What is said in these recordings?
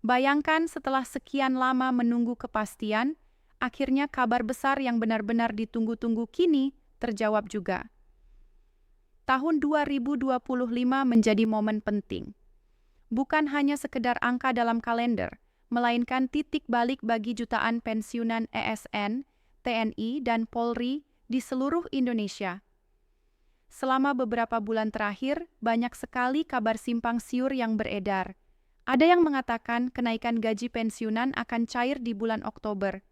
Bayangkan setelah sekian lama menunggu kepastian, akhirnya kabar besar yang benar-benar ditunggu-tunggu kini terjawab juga. Tahun 2025 menjadi momen penting. Bukan hanya sekedar angka dalam kalender, melainkan titik balik bagi jutaan pensiunan ASN, TNI, dan Polri di seluruh Indonesia. Selama beberapa bulan terakhir, banyak sekali kabar simpang siur yang beredar. Ada yang mengatakan kenaikan gaji pensiunan akan cair di bulan Oktober.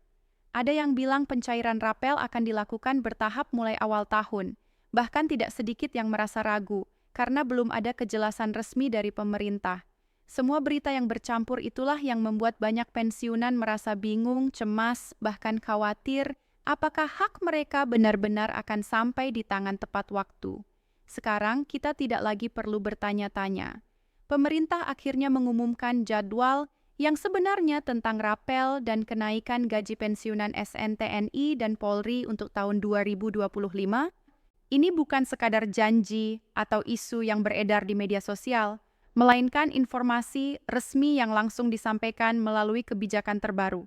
Ada yang bilang pencairan rapel akan dilakukan bertahap mulai awal tahun. Bahkan tidak sedikit yang merasa ragu, karena belum ada kejelasan resmi dari pemerintah. Semua berita yang bercampur itulah yang membuat banyak pensiunan merasa bingung, cemas, bahkan khawatir apakah hak mereka benar-benar akan sampai di tangan tepat waktu. Sekarang kita tidak lagi perlu bertanya-tanya. Pemerintah akhirnya mengumumkan jadwal yang sebenarnya tentang rapel dan kenaikan gaji pensiunan SN TNI dan Polri untuk tahun 2025. Ini bukan sekadar janji atau isu yang beredar di media sosial, melainkan informasi resmi yang langsung disampaikan melalui kebijakan terbaru.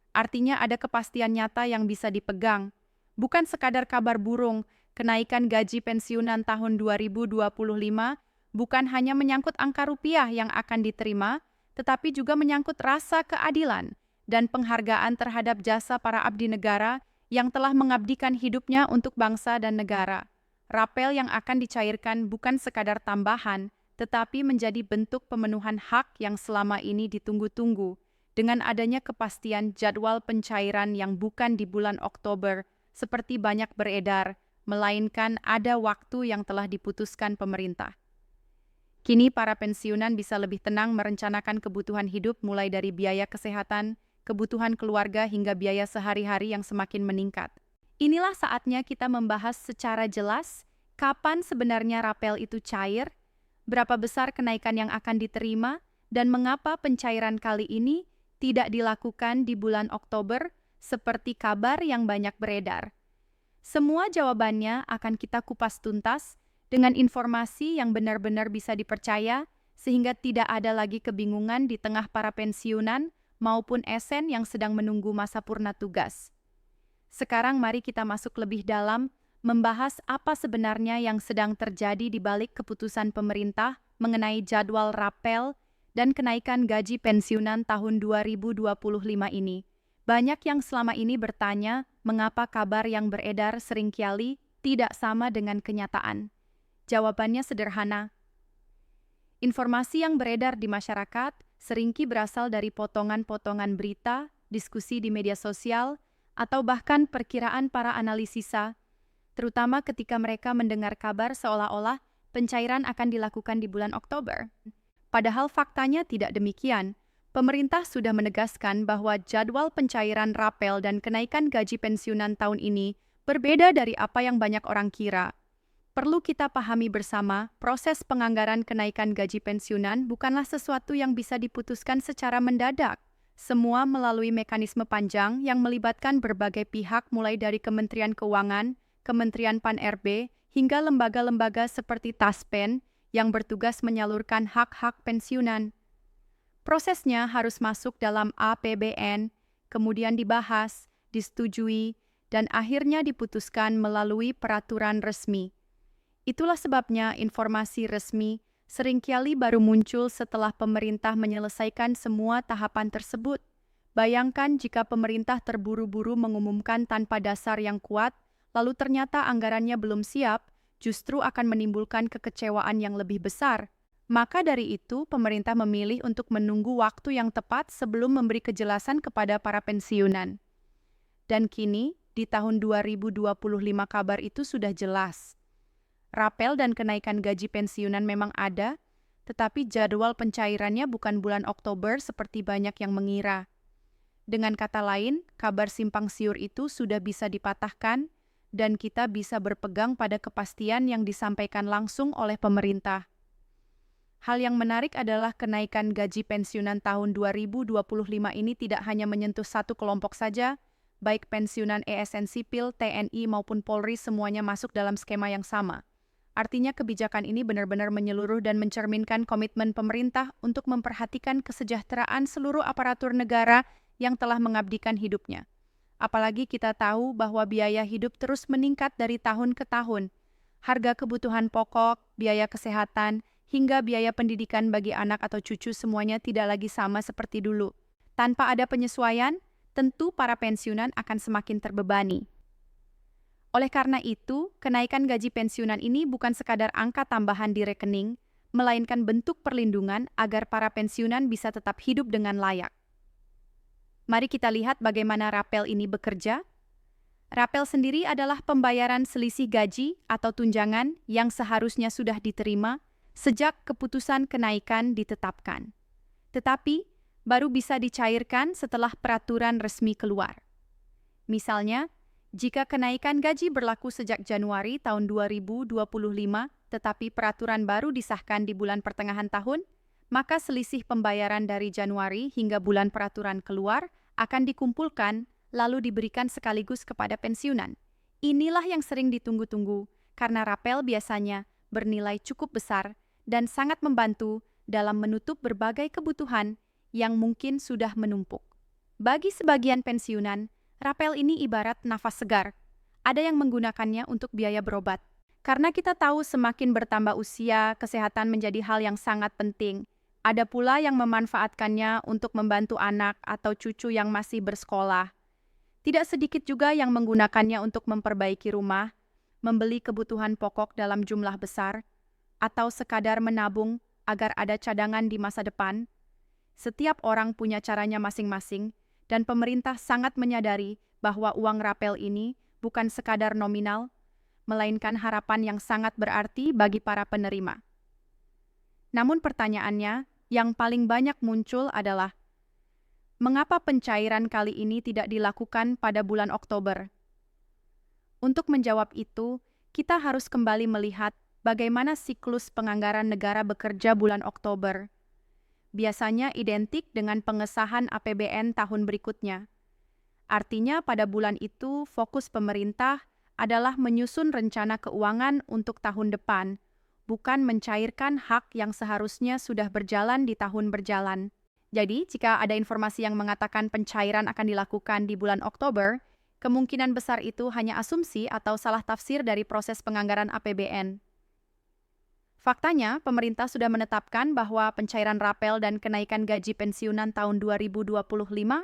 Artinya ada kepastian nyata yang bisa dipegang, bukan sekadar kabar burung. Kenaikan gaji pensiunan tahun 2025 bukan hanya menyangkut angka rupiah yang akan diterima, tetapi juga menyangkut rasa keadilan dan penghargaan terhadap jasa para abdi negara yang telah mengabdikan hidupnya untuk bangsa dan negara. Rapel yang akan dicairkan bukan sekadar tambahan, tetapi menjadi bentuk pemenuhan hak yang selama ini ditunggu-tunggu, dengan adanya kepastian jadwal pencairan yang bukan di bulan Oktober, seperti banyak beredar, melainkan ada waktu yang telah diputuskan pemerintah. Kini para pensiunan bisa lebih tenang merencanakan kebutuhan hidup mulai dari biaya kesehatan, kebutuhan keluarga hingga biaya sehari-hari yang semakin meningkat. Inilah saatnya kita membahas secara jelas kapan sebenarnya rapel itu cair, berapa besar kenaikan yang akan diterima, dan mengapa pencairan kali ini tidak dilakukan di bulan Oktober seperti kabar yang banyak beredar. Semua jawabannya akan kita kupas tuntas dengan informasi yang benar-benar bisa dipercaya, sehingga tidak ada lagi kebingungan di tengah para pensiunan maupun ASN yang sedang menunggu masa purna tugas. Sekarang mari kita masuk lebih dalam, membahas apa sebenarnya yang sedang terjadi di balik keputusan pemerintah mengenai jadwal rapel dan kenaikan gaji pensiunan tahun 2025 ini. Banyak yang selama ini bertanya mengapa kabar yang beredar seringkali tidak sama dengan kenyataan. Jawabannya sederhana. Informasi yang beredar di masyarakat seringkali berasal dari potongan-potongan berita, diskusi di media sosial, atau bahkan perkiraan para analisisa, terutama ketika mereka mendengar kabar seolah-olah pencairan akan dilakukan di bulan Oktober. Padahal faktanya tidak demikian. Pemerintah sudah menegaskan bahwa jadwal pencairan rapel dan kenaikan gaji pensiunan tahun ini berbeda dari apa yang banyak orang kira. Perlu kita pahami bersama, proses penganggaran kenaikan gaji pensiunan bukanlah sesuatu yang bisa diputuskan secara mendadak. Semua melalui mekanisme panjang yang melibatkan berbagai pihak mulai dari Kementerian Keuangan, Kementerian Pan-RB, hingga lembaga-lembaga seperti Taspen yang bertugas menyalurkan hak-hak pensiunan. Prosesnya harus masuk dalam APBN, kemudian dibahas, disetujui, dan akhirnya diputuskan melalui peraturan resmi. Itulah sebabnya informasi resmi seringkali baru muncul setelah pemerintah menyelesaikan semua tahapan tersebut. Bayangkan jika pemerintah terburu-buru mengumumkan tanpa dasar yang kuat, lalu ternyata anggarannya belum siap, justru akan menimbulkan kekecewaan yang lebih besar. Maka dari itu, pemerintah memilih untuk menunggu waktu yang tepat sebelum memberi kejelasan kepada para pensiunan. Dan kini, di tahun 2025 kabar itu sudah jelas. Rapel dan kenaikan gaji pensiunan memang ada, tetapi jadwal pencairannya bukan bulan Oktober seperti banyak yang mengira. Dengan kata lain, kabar simpang siur itu sudah bisa dipatahkan dan kita bisa berpegang pada kepastian yang disampaikan langsung oleh pemerintah. Hal yang menarik adalah kenaikan gaji pensiunan tahun 2025 ini tidak hanya menyentuh satu kelompok saja, baik pensiunan ASN sipil, TNI maupun Polri semuanya masuk dalam skema yang sama. Artinya kebijakan ini benar-benar menyeluruh dan mencerminkan komitmen pemerintah untuk memperhatikan kesejahteraan seluruh aparatur negara yang telah mengabdikan hidupnya. Apalagi kita tahu bahwa biaya hidup terus meningkat dari tahun ke tahun. Harga kebutuhan pokok, biaya kesehatan, hingga biaya pendidikan bagi anak atau cucu semuanya tidak lagi sama seperti dulu. Tanpa ada penyesuaian, tentu para pensiunan akan semakin terbebani. Oleh karena itu, kenaikan gaji pensiunan ini bukan sekadar angka tambahan di rekening, melainkan bentuk perlindungan agar para pensiunan bisa tetap hidup dengan layak. Mari kita lihat bagaimana rapel ini bekerja. Rapel sendiri adalah pembayaran selisih gaji atau tunjangan yang seharusnya sudah diterima sejak keputusan kenaikan ditetapkan. Tetapi, baru bisa dicairkan setelah peraturan resmi keluar. Misalnya, jika kenaikan gaji berlaku sejak Januari tahun 2025, tetapi peraturan baru disahkan di bulan pertengahan tahun, maka selisih pembayaran dari Januari hingga bulan peraturan keluar akan dikumpulkan lalu diberikan sekaligus kepada pensiunan. Inilah yang sering ditunggu-tunggu, karena rapel biasanya bernilai cukup besar dan sangat membantu dalam menutup berbagai kebutuhan yang mungkin sudah menumpuk. Bagi sebagian pensiunan, rapel ini ibarat nafas segar. Ada yang menggunakannya untuk biaya berobat. Karena kita tahu semakin bertambah usia, kesehatan menjadi hal yang sangat penting. Ada pula yang memanfaatkannya untuk membantu anak atau cucu yang masih bersekolah. Tidak sedikit juga yang menggunakannya untuk memperbaiki rumah, membeli kebutuhan pokok dalam jumlah besar, atau sekadar menabung agar ada cadangan di masa depan. Setiap orang punya caranya masing-masing, dan pemerintah sangat menyadari bahwa uang rapel ini bukan sekadar nominal, melainkan harapan yang sangat berarti bagi para penerima. Namun pertanyaannya yang paling banyak muncul adalah, mengapa pencairan kali ini tidak dilakukan pada bulan Oktober? Untuk menjawab itu, kita harus kembali melihat bagaimana siklus penganggaran negara bekerja bulan Oktober. Biasanya identik dengan pengesahan APBN tahun berikutnya. Artinya pada bulan itu fokus pemerintah adalah menyusun rencana keuangan untuk tahun depan, bukan mencairkan hak yang seharusnya sudah berjalan di tahun berjalan. Jadi, jika ada informasi yang mengatakan pencairan akan dilakukan di bulan Oktober, kemungkinan besar itu hanya asumsi atau salah tafsir dari proses penganggaran APBN. Faktanya, pemerintah sudah menetapkan bahwa pencairan rapel dan kenaikan gaji pensiunan tahun 2025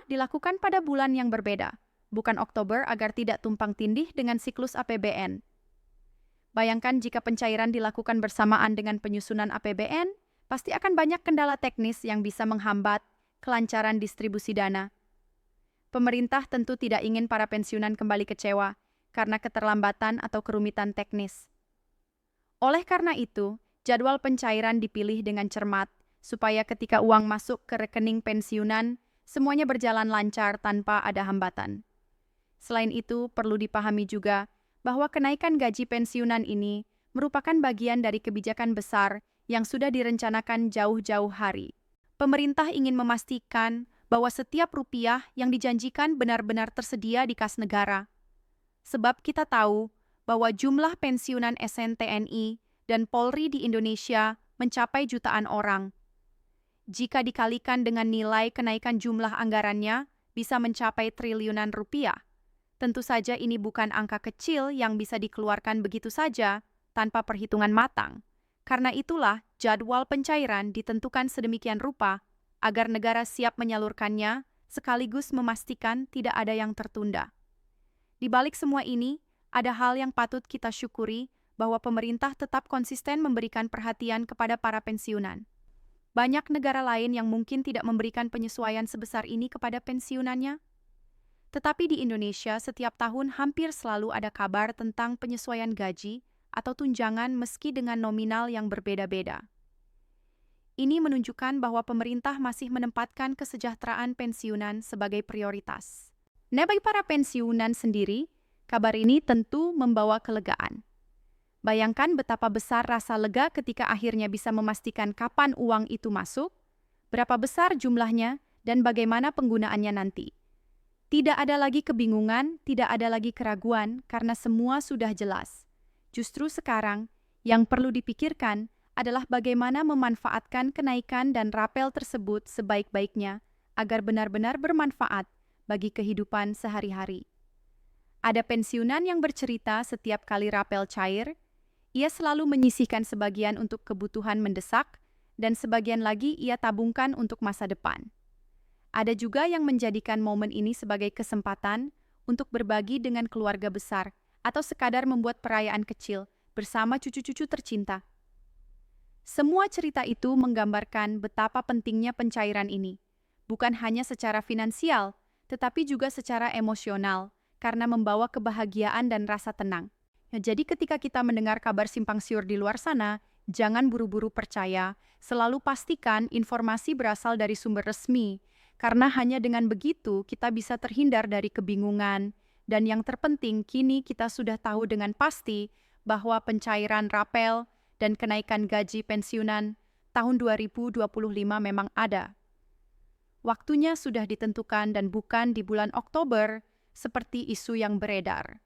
dilakukan pada bulan yang berbeda, bukan Oktober agar tidak tumpang tindih dengan siklus APBN. Bayangkan jika pencairan dilakukan bersamaan dengan penyusunan APBN, pasti akan banyak kendala teknis yang bisa menghambat kelancaran distribusi dana. Pemerintah tentu tidak ingin para pensiunan kembali kecewa karena keterlambatan atau kerumitan teknis. Oleh karena itu, jadwal pencairan dipilih dengan cermat, supaya ketika uang masuk ke rekening pensiunan, semuanya berjalan lancar tanpa ada hambatan. Selain itu, perlu dipahami juga bahwa kenaikan gaji pensiunan ini merupakan bagian dari kebijakan besar yang sudah direncanakan jauh-jauh hari. Pemerintah ingin memastikan bahwa setiap rupiah yang dijanjikan benar-benar tersedia di kas negara. Sebab kita tahu bahwa jumlah pensiunan ASN TNI dan Polri di Indonesia mencapai jutaan orang. Jika dikalikan dengan nilai kenaikan jumlah anggarannya, bisa mencapai triliunan rupiah. Tentu saja ini bukan angka kecil yang bisa dikeluarkan begitu saja tanpa perhitungan matang. Karena itulah jadwal pencairan ditentukan sedemikian rupa agar negara siap menyalurkannya sekaligus memastikan tidak ada yang tertunda. Di balik semua ini, ada hal yang patut kita syukuri bahwa pemerintah tetap konsisten memberikan perhatian kepada para pensiunan. Banyak negara lain yang mungkin tidak memberikan penyesuaian sebesar ini kepada pensiunannya. Tetapi di Indonesia setiap tahun hampir selalu ada kabar tentang penyesuaian gaji atau tunjangan meski dengan nominal yang berbeda-beda. Ini menunjukkan bahwa pemerintah masih menempatkan kesejahteraan pensiunan sebagai prioritas. Nah, bagi para pensiunan sendiri, kabar ini tentu membawa kelegaan. Bayangkan betapa besar rasa lega ketika akhirnya bisa memastikan kapan uang itu masuk, berapa besar jumlahnya, dan bagaimana penggunaannya nanti. Tidak ada lagi kebingungan, tidak ada lagi keraguan, karena semua sudah jelas. Justru sekarang, Yang perlu dipikirkan adalah bagaimana memanfaatkan kenaikan dan rapel tersebut sebaik-baiknya agar benar-benar bermanfaat bagi kehidupan sehari-hari. Ada pensiunan yang bercerita setiap kali rapel cair, ia selalu menyisihkan sebagian untuk kebutuhan mendesak dan sebagian lagi ia tabungkan untuk masa depan. Ada juga yang menjadikan momen ini sebagai kesempatan untuk berbagi dengan keluarga besar atau sekadar membuat perayaan kecil bersama cucu-cucu tercinta. Semua cerita itu menggambarkan betapa pentingnya pencairan ini, bukan hanya secara finansial, tetapi juga secara emosional, karena membawa kebahagiaan dan rasa tenang. Jadi ketika kita mendengar kabar simpang siur di luar sana, jangan buru-buru percaya, selalu pastikan informasi berasal dari sumber resmi, karena hanya dengan begitu kita bisa terhindar dari kebingungan. Dan yang terpenting, kini kita sudah tahu dengan pasti bahwa pencairan rapel dan kenaikan gaji pensiunan tahun 2025 memang ada. Waktunya sudah ditentukan dan bukan di bulan Oktober seperti isu yang beredar.